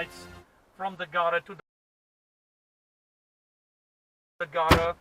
lights from the gutter to the gutter.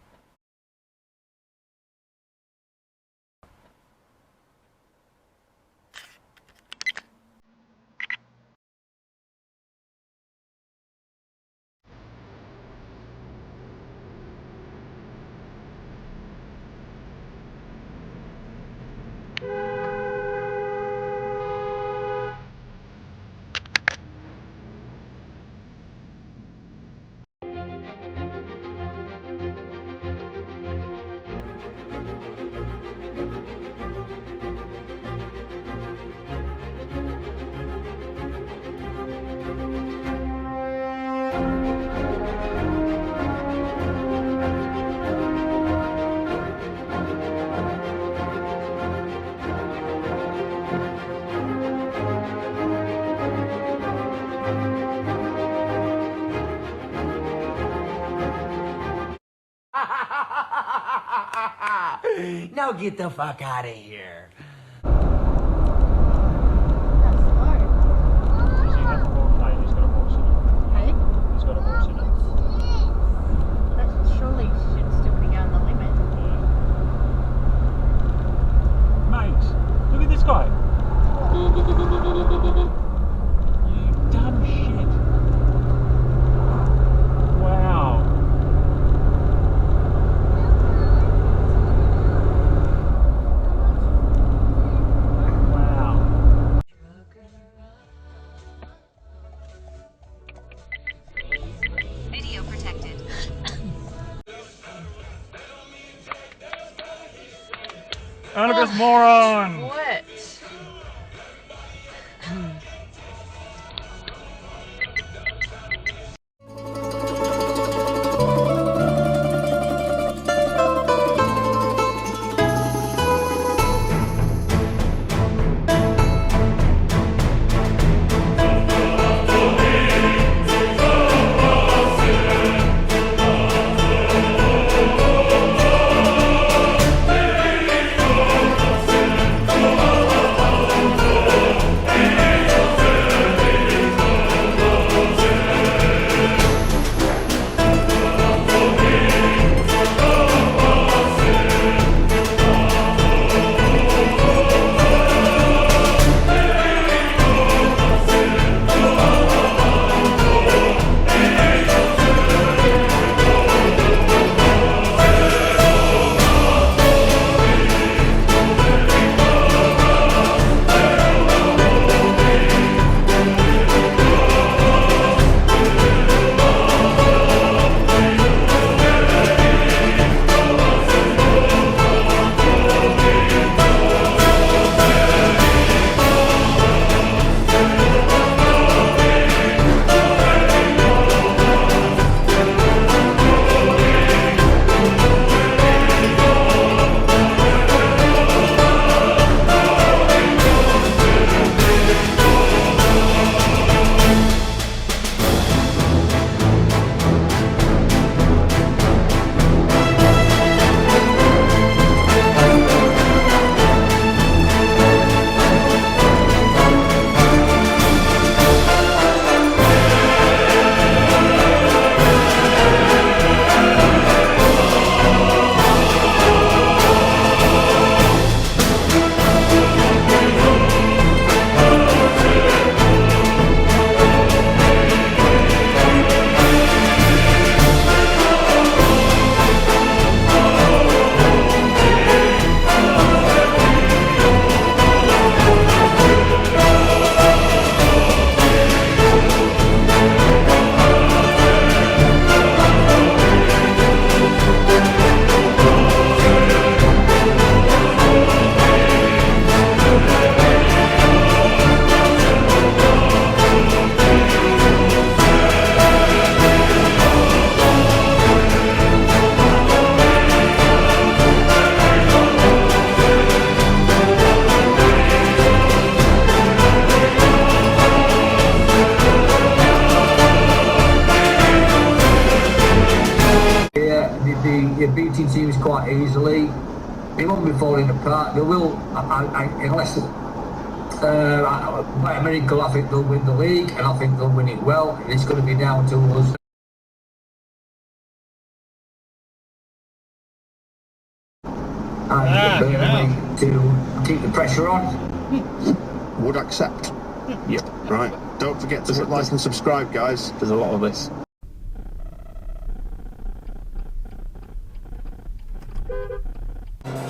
Now get the fuck out of here. Annabeth's moron! What? Your beating teams quite easily. They won't be falling apart. They will, unless by a miracle, I think they'll win the league, and I think they'll win it well. It's going to be down to us. And to keep the pressure on. Would accept. Yep. Right. Don't forget to hit like and subscribe, guys. There's a lot of this.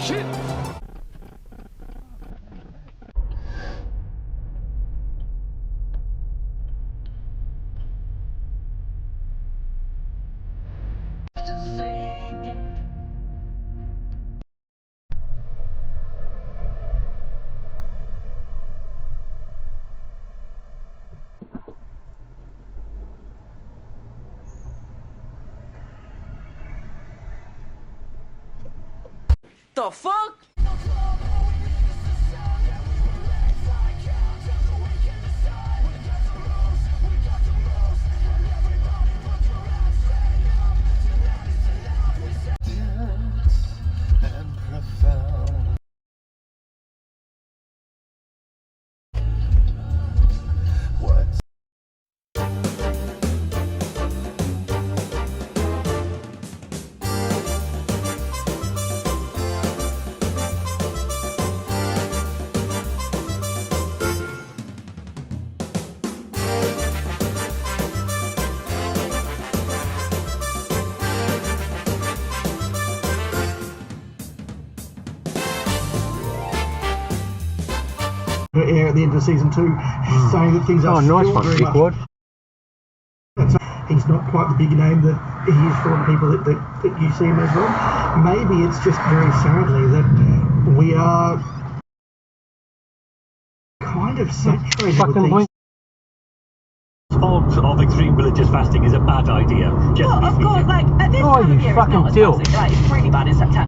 Shit! The fuck? Air at the end of season 2, saying that things are nice still one, very much. He's not quite the big name that he is for the people that you see him as well. Maybe it's just very sadly that we are kind of saturated with these. Of extreme religious fasting is a bad idea. Well, of course, like, at this time of year, it's not as toxic. Like, it's really bad in September.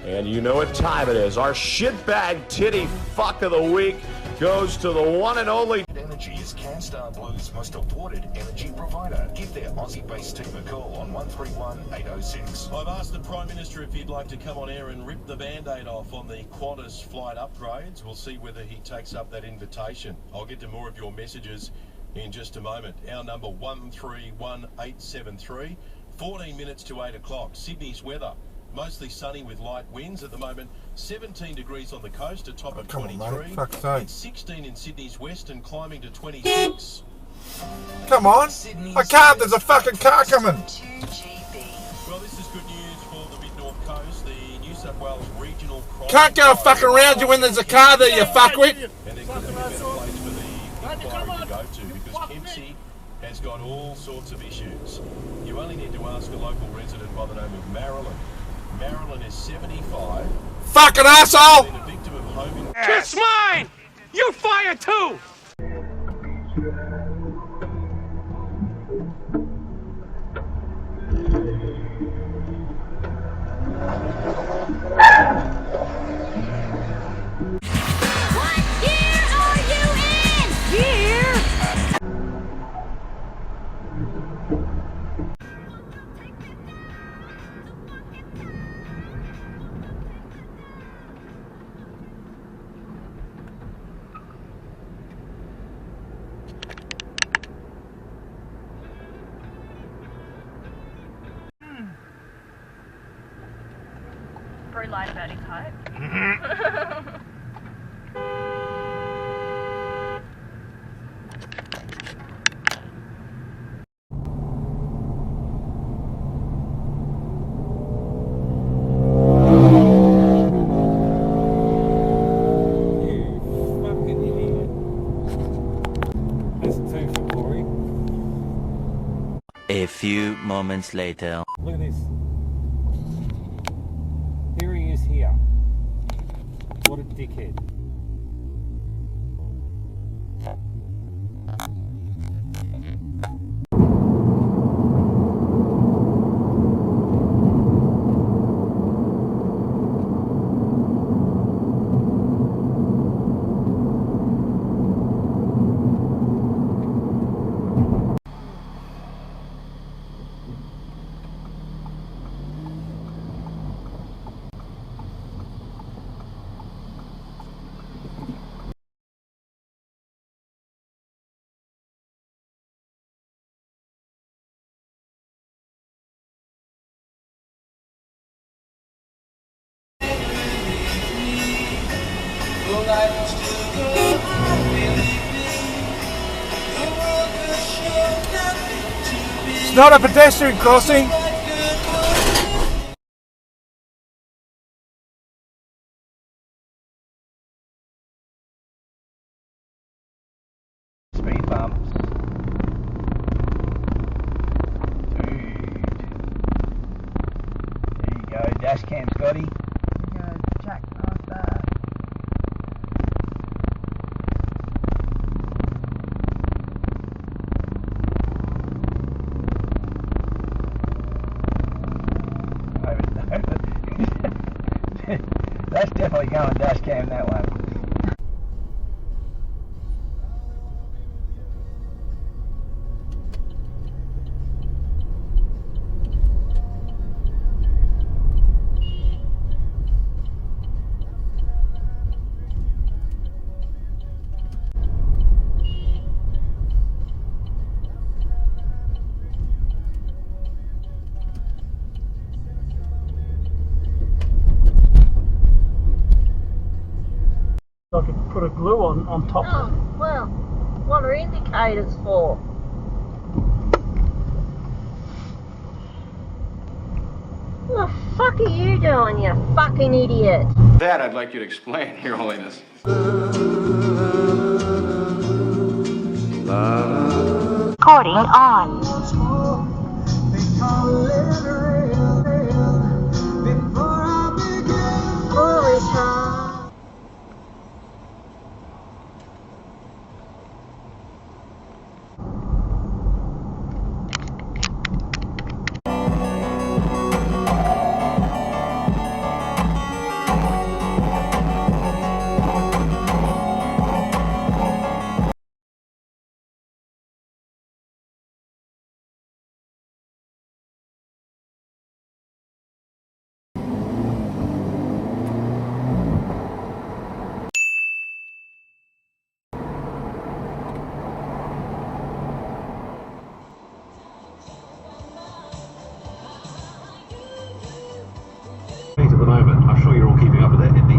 And you know what time it is. Our shitbag titty fuck of the week goes to the one and only Energy is CanStar Blue's most awarded energy provider. Give their Aussie-based team a call on 131 806. I've asked the Prime Minister if he'd like to come on air and rip the Band-Aid off on the Qantas flight upgrades. We'll see whether he takes up that invitation. I'll get to more of your messages in just a moment. Our number 131873, 14 minutes to 8 o'clock. Sydney's weather. Mostly sunny with light winds at the moment. 17 degrees on the coast, a top of 23. It's 16 in Sydney's west and climbing to 26. Come on! I can't, there's a fucking car coming! Well, this is good news for the mid-north coast. The New South Wales regional crime... Can't go fucking around you when there's a car there, you fuckwit! And there could be a better place for the inquiry to go to, because Kempsey has got all sorts of issues. You only need to ask a local resident by the name of Marilyn. Marilyn is 75. Fucking asshole! Been a victim of home Kiss mine! You fire too! What year are you in? Year? Very light about his height. A few moments later. Look at this. Here he is here. What a dickhead. It's not a pedestrian crossing. Speed bumps. Dude. There you go, dash cam, Scotty. There you go, Jack, past that. That's definitely going dash cam, that one. I could put a glue on top. Oh, well, what are indicators for? What the fuck are you doing, you fucking idiot? That I'd like you to explain, Your Holiness. Recording on. Holy cow. At the moment, I'm sure you're all keeping up with it in the